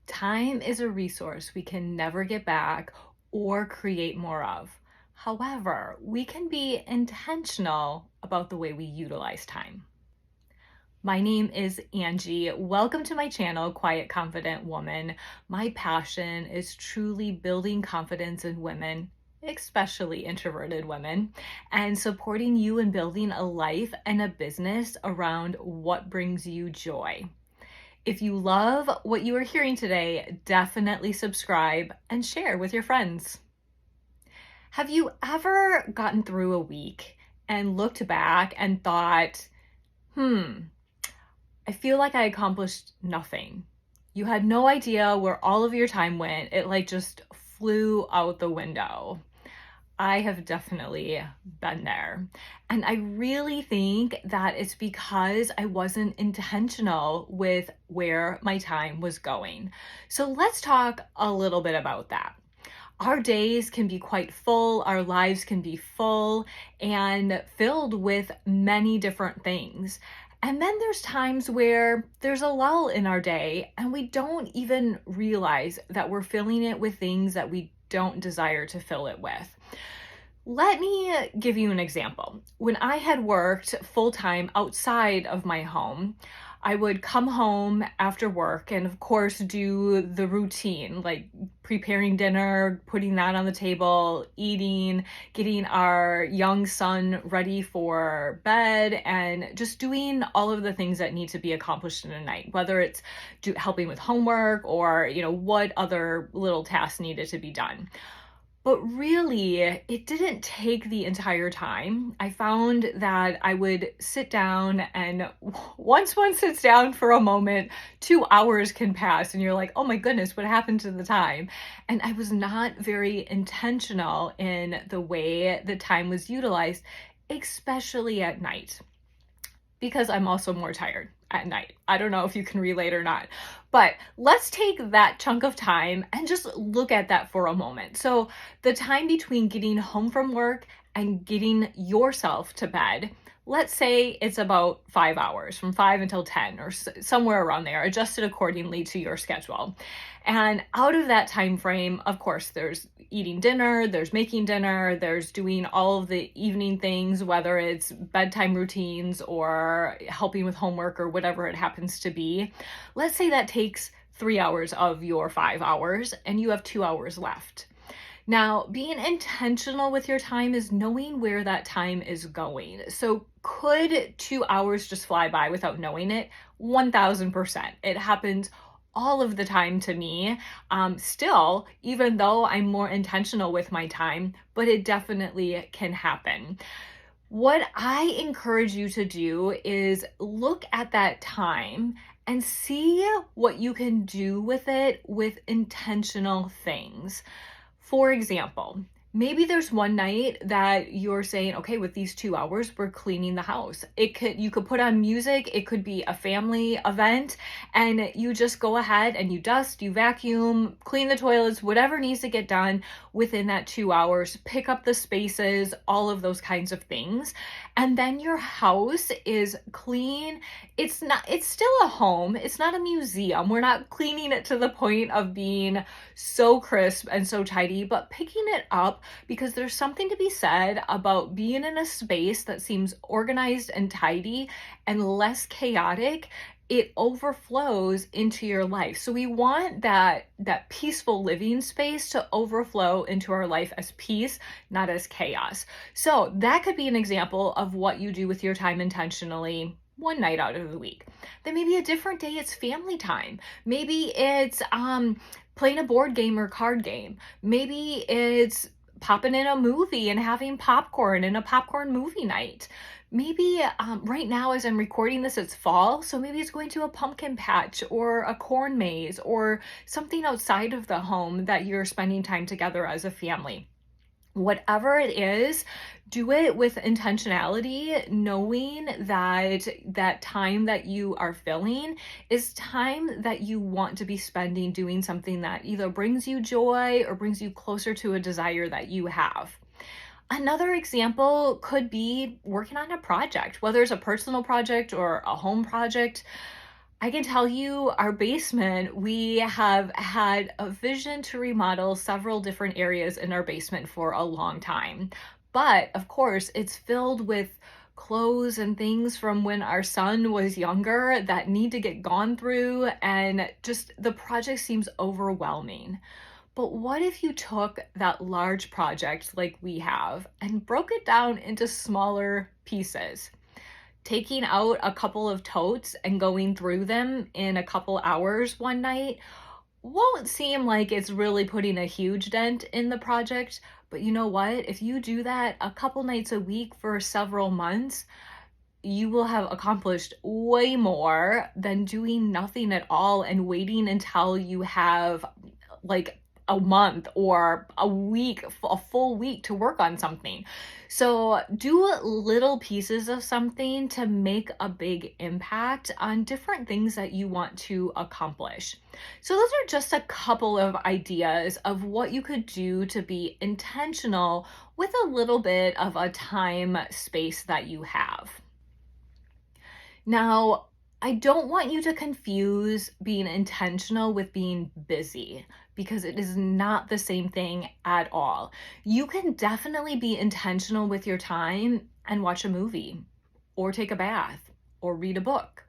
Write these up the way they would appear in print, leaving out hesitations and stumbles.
Time is a resource we can never get back or create more of. However, we can be intentional about the way we utilize time. My name is Angie. Welcome to my channel, Quiet Confident Woman. My passion is truly building confidence in women, especially introverted women, and supporting you in building a life and a business around what brings you joy. If you love what you are hearing today, definitely subscribe and share with your friends. Have you ever gotten through a week and looked back and thought, I feel like I accomplished nothing? You had no idea where all of your time went. It just flew out the window. I have definitely been there. And I really think that it's because I wasn't intentional with where my time was going. So let's talk a little bit about that. Our days can be quite full, our lives can be full and filled with many different things. And then there's times where there's a lull in our day and we don't even realize that we're filling it with things that we don't desire to fill it with. Let me give you an example. When I had worked full-time outside of my home, I would come home after work and, of course, do the routine, like preparing dinner, putting that on the table, eating, getting our young son ready for bed, and just doing all of the things that need to be accomplished in a night, whether it's helping with homework or, what other little tasks needed to be done. But really, it didn't take the entire time. I found that I would sit down, and once one sits down for a moment, 2 hours can pass and you're like, oh my goodness, what happened to the time? And I was not very intentional in the way the time was utilized, especially at night, because I'm also more tired at night. I don't know if you can relate or not, but let's take that chunk of time and just look at that for a moment. So the time between getting home from work and getting yourself to bed, let's say it's about 5 hours, from 5 until 10 or somewhere around there, adjusted accordingly to your schedule. And out of that time frame, of course, there's eating dinner, there's making dinner, there's doing all of the evening things, whether it's bedtime routines or helping with homework or whatever it happens to be. Let's say that takes 3 hours of your 5 hours and you have 2 hours left. Now, being intentional with your time is knowing where that time is going. So could 2 hours just fly by without knowing it? 1000%. It happens all of the time to me, still, even though I'm more intentional with my time, but it definitely can happen. What I encourage you to do is look at that time and see what you can do with it with intentional things. For example, maybe there's one night that you're saying, okay, with these 2 hours, we're cleaning the house. You could put on music, it could be a family event, and you just go ahead and you dust, you vacuum, clean the toilets, whatever needs to get done within that 2 hours, pick up the spaces, all of those kinds of things. And then your house is clean. It's still a home. It's not a museum. We're not cleaning it to the point of being so crisp and so tidy, but picking it up, because there's something to be said about being in a space that seems organized and tidy and less chaotic. It overflows into your life. So we want that peaceful living space to overflow into our life as peace, not as chaos. So that could be an example of what you do with your time intentionally one night out of the week. Then maybe a different day, it's family time. Maybe it's playing a board game or card game. Maybe it's popping in a movie and having popcorn in a popcorn movie night. Maybe right now as I'm recording this, it's fall, so maybe it's going to a pumpkin patch or a corn maze or something outside of the home that you're spending time together as a family. Whatever it is, do it with intentionality, knowing that that time that you are filling is time that you want to be spending doing something that either brings you joy or brings you closer to a desire that you have. Another example could be working on a project, whether it's a personal project or a home project. I can tell you our basement, we have had a vision to remodel several different areas in our basement for a long time. But of course, it's filled with clothes and things from when our son was younger that need to get gone through, and just the project seems overwhelming. But what if you took that large project like we have and broke it down into smaller pieces? Taking out a couple of totes and going through them in a couple hours one night won't seem like it's really putting a huge dent in the project. But you know what? If you do that a couple nights a week for several months, you will have accomplished way more than doing nothing at all and waiting until you have like a month or a week, a full week to work on something. So do little pieces of something to make a big impact on different things that you want to accomplish. So those are just a couple of ideas of what you could do to be intentional with a little bit of a time space that you have. Now, I don't want you to confuse being intentional with being busy, because it is not the same thing at all. You can definitely be intentional with your time and watch a movie, or take a bath, or read a book,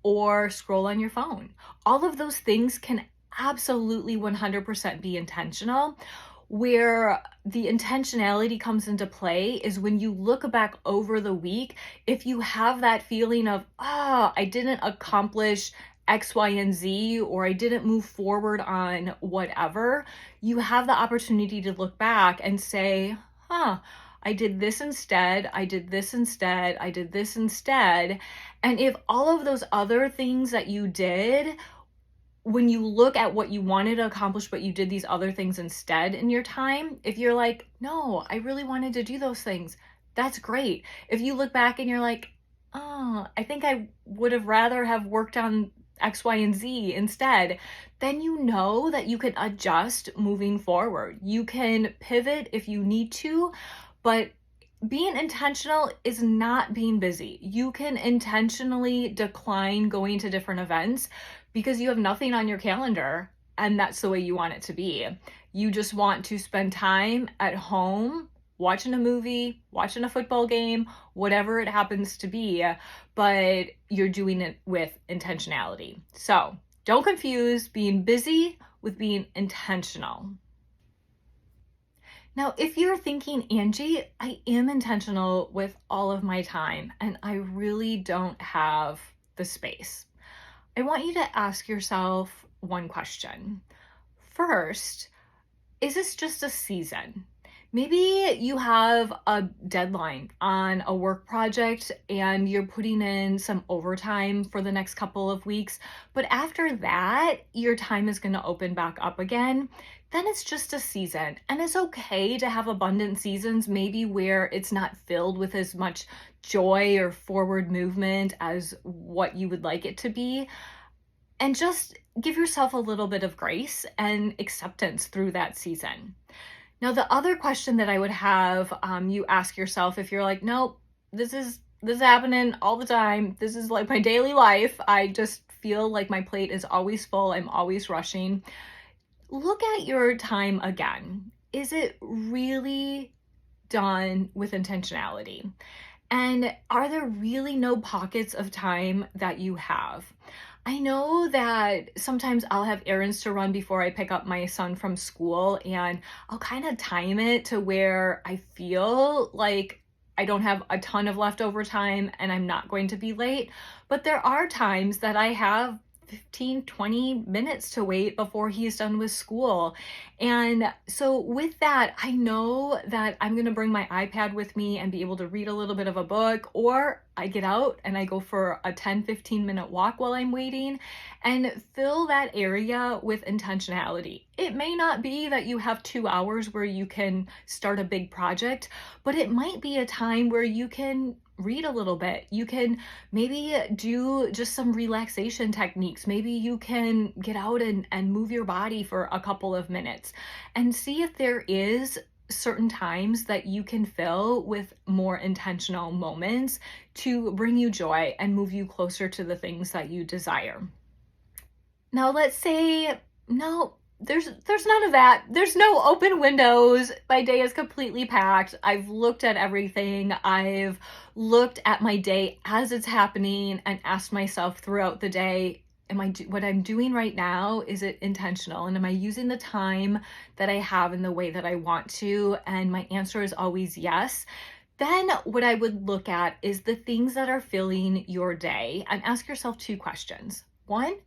or scroll on your phone. All of those things can absolutely 100% be intentional. Where the intentionality comes into play is when you look back over the week, if you have that feeling of, I didn't accomplish X, Y, and Z, or I didn't move forward on whatever, you have the opportunity to look back and say, I did this instead, I did this instead, I did this instead. And if all of those other things that you did, when you look at what you wanted to accomplish, but you did these other things instead in your time, if you're like, no, I really wanted to do those things, that's great. If you look back and you're like, I think I would have rather have worked on X, Y, and Z instead, then you know that you can adjust moving forward. You can pivot if you need to, but being intentional is not being busy. You can intentionally decline going to different events because you have nothing on your calendar and that's the way you want it to be. You just want to spend time at home watching a movie, watching a football game, whatever it happens to be, but you're doing it with intentionality. So don't confuse being busy with being intentional. Now, if you're thinking, Angie, I am intentional with all of my time and I really don't have the space, I want you to ask yourself one question. First, is this just a season? Maybe you have a deadline on a work project and you're putting in some overtime for the next couple of weeks, but after that, your time is going to open back up again. Then it's just a season. And it's okay to have abundant seasons, maybe where it's not filled with as much joy or forward movement as what you would like it to be. And just give yourself a little bit of grace and acceptance through that season. Now, the other question that I would have you ask yourself, if you're like, nope, this is happening all the time, this is like my daily life, I just feel like my plate is always full, I'm always rushing, look at your time again. Is it really done with intentionality? And are there really no pockets of time that you have? I know that sometimes I'll have errands to run before I pick up my son from school, and I'll kind of time it to where I feel like I don't have a ton of leftover time and I'm not going to be late. But there are times that I have 15, 20 minutes to wait before he's done with school. And so with that, I know that I'm going to bring my iPad with me and be able to read a little bit of a book, or I get out and I go for a 10, 15-minute walk while I'm waiting and fill that area with intentionality. It may not be that you have 2 hours where you can start a big project, but it might be a time where you can read a little bit. You can maybe do just some relaxation techniques. Maybe you can get out and move your body for a couple of minutes and see if there is certain times that you can fill with more intentional moments to bring you joy and move you closer to the things that you desire. Now, let's say, no, there's none of that. There's no open windows. My day is completely packed. I've looked at everything. I've looked at my day as it's happening and asked myself throughout the day, what I'm doing right now, is it intentional? And am I using the time that I have in the way that I want to? And my answer is always yes. Then what I would look at is the things that are filling your day, and ask yourself two questions. One,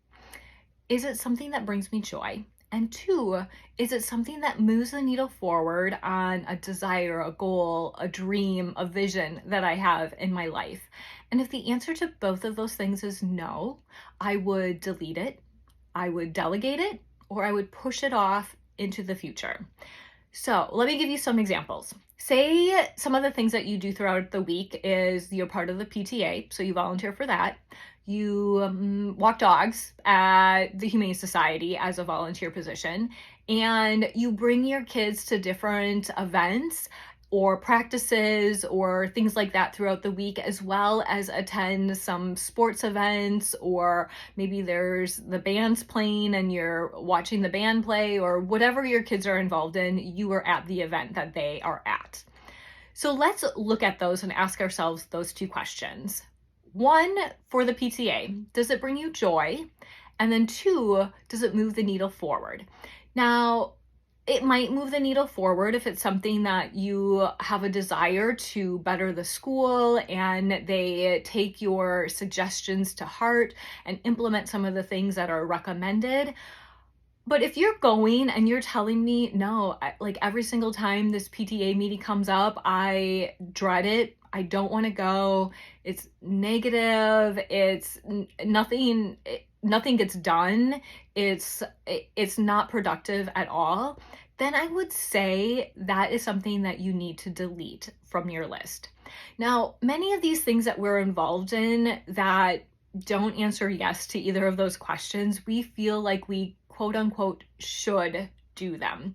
is it something that brings me joy? And two, is it something that moves the needle forward on a desire, a goal, a dream, a vision that I have in my life? And if the answer to both of those things is no, I would delete it, I would delegate it, or I would push it off into the future. So let me give you some examples. Say some of the things that you do throughout the week is you're part of the PTA, so you volunteer for that. You walk dogs at the Humane Society as a volunteer position, and you bring your kids to different events or practices or things like that throughout the week, as well as attend some sports events, or maybe there's the band's playing and you're watching the band play, or whatever your kids are involved in, you are at the event that they are at. So let's look at those and ask ourselves those two questions. One, for the PTA, does it bring you joy? And then two, does it move the needle forward? Now, it might move the needle forward if it's something that you have a desire to better the school and they take your suggestions to heart and implement some of the things that are recommended. But if you're going and you're telling me, no, like every single time this PTA meeting comes up, I dread it, I don't want to go, it's negative, it's nothing gets done, it's not productive at all, then I would say that is something that you need to delete from your list. Now, many of these things that we're involved in that don't answer yes to either of those questions, we feel like we quote unquote should do them.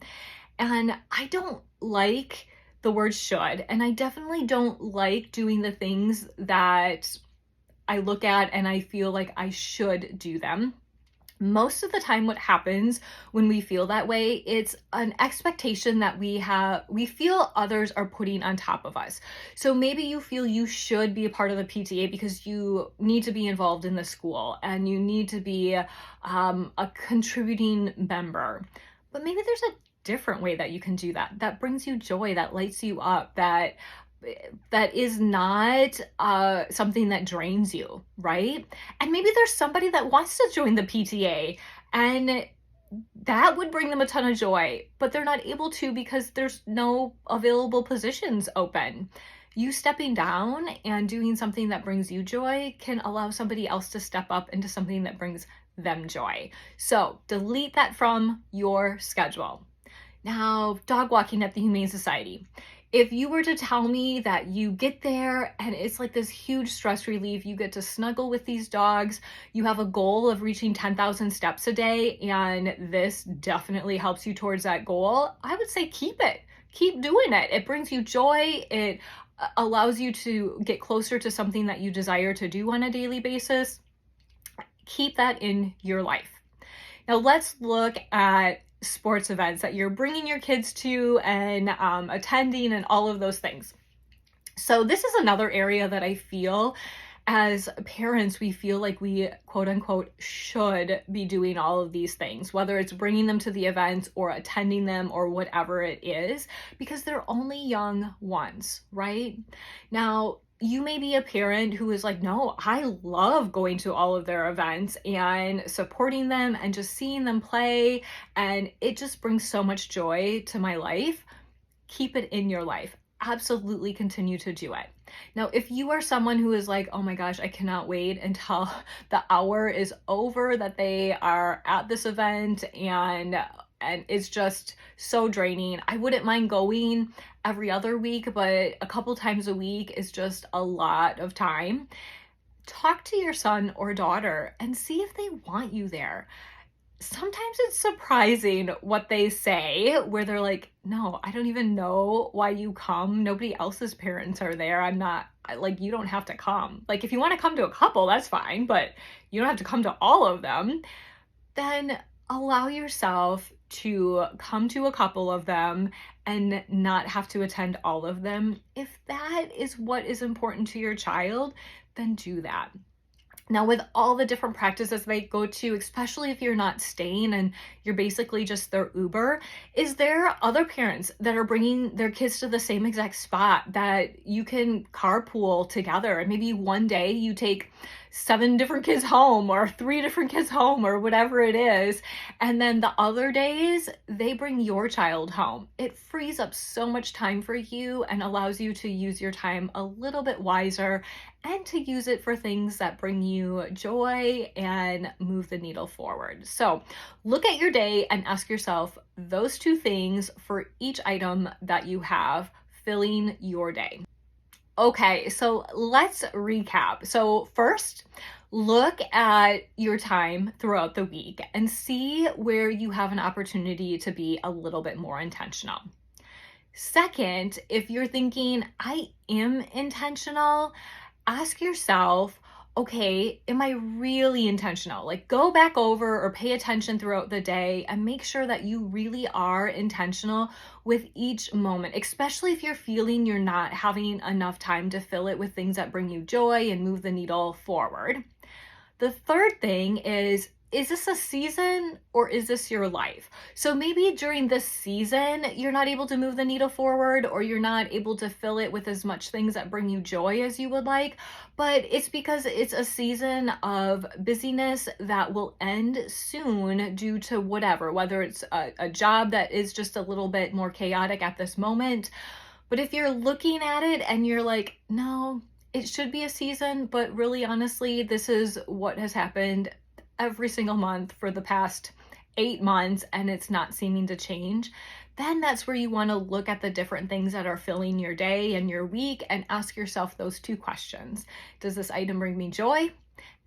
And I don't like the word should, and I definitely don't like doing the things that I look at and I feel like I should do them. Most of the time what happens when we feel that way, it's an expectation that we feel others are putting on top of us. So maybe you feel you should be a part of the PTA because you need to be involved in the school and you need to be a contributing member. But maybe there's a different way that you can do that brings you joy, that lights you up, that is not something that drains you, right? And maybe there's somebody that wants to join the PTA and that would bring them a ton of joy, but they're not able to because there's no available positions open. You stepping down and doing something that brings you joy can allow somebody else to step up into something that brings them joy. So delete that from your schedule. Now, dog walking at the Humane Society. If you were to tell me that you get there and it's like this huge stress relief, you get to snuggle with these dogs, you have a goal of reaching 10,000 steps a day, and this definitely helps you towards that goal, I would say keep it. Keep doing it. It brings you joy. It allows you to get closer to something that you desire to do on a daily basis. Keep that in your life. Now let's look at sports events that you're bringing your kids to and attending and all of those things. So this is another area that I feel as parents, we feel like we quote unquote should be doing all of these things, whether it's bringing them to the events or attending them or whatever it is, because they're only young ones, right? Now, you may be a parent who is like, no, I love going to all of their events and supporting them and just seeing them play, and it just brings so much joy to my life. Keep it in your life. Absolutely continue to do it. Now, if you are someone who is like, oh my gosh, I cannot wait until the hour is over that they are at this event and it's just so draining, I wouldn't mind going every other week, but a couple times a week is just a lot of time. Talk to your son or daughter and see if they want you there. sometimes it's surprising what they say, where they're like, no, I don't even know why you come. Nobody else's parents are there. I'm not, like, you don't have to come. Like, if you want to come to a couple, that's fine, but you don't have to come to all of them. Then allow yourself to come to a couple of them and not have to attend all of them. If that is what is important to your child, then do that. Now, with all the different practices they go to, especially if you're not staying and you're basically just their Uber, is there other parents that are bringing their kids to the same exact spot that you can carpool together? And maybe one day you take 7 different kids home or 3 different kids home or whatever it is. And then the other days they bring your child home. It frees up so much time for you and allows you to use your time a little bit wiser and to use it for things that bring you joy and move the needle forward. So look at your day and ask yourself those 2 things for each item that you have filling your day. Okay, so let's recap. So first, look at your time throughout the week and see where you have an opportunity to be a little bit more intentional. Second, if you're thinking, I am intentional, ask yourself, okay, am I really intentional? Like, go back over or pay attention throughout the day and make sure that you really are intentional with each moment, especially if you're feeling you're not having enough time to fill it with things that bring you joy and move the needle forward. The third thing is this a season or is this your life? So maybe during this season, you're not able to move the needle forward or you're not able to fill it with as much things that bring you joy as you would like, but it's because it's a season of busyness that will end soon due to whatever, whether it's a job that is just a little bit more chaotic at this moment. But if you're looking at it and you're like, no, it should be a season, but really honestly, this is what has happened every single month for the past 8 months and it's not seeming to change, then that's where you want to look at the different things that are filling your day and your week and ask yourself those 2 questions. Does this item bring me joy?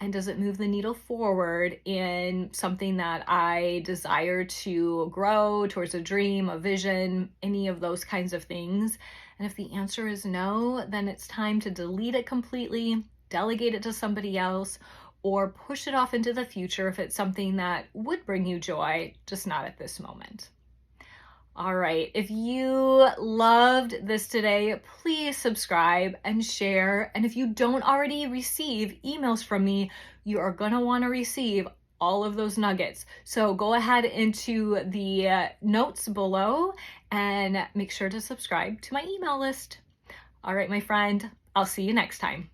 And does it move the needle forward in something that I desire to grow towards a dream, a vision, any of those kinds of things? And if the answer is no, then it's time to delete it completely, delegate it to somebody else, or push it off into the future if it's something that would bring you joy, just not at this moment. All right, if you loved this today, please subscribe and share. And if you don't already receive emails from me, you are going to want to receive all of those nuggets. So go ahead into the notes below and make sure to subscribe to my email list. All right, my friend, I'll see you next time.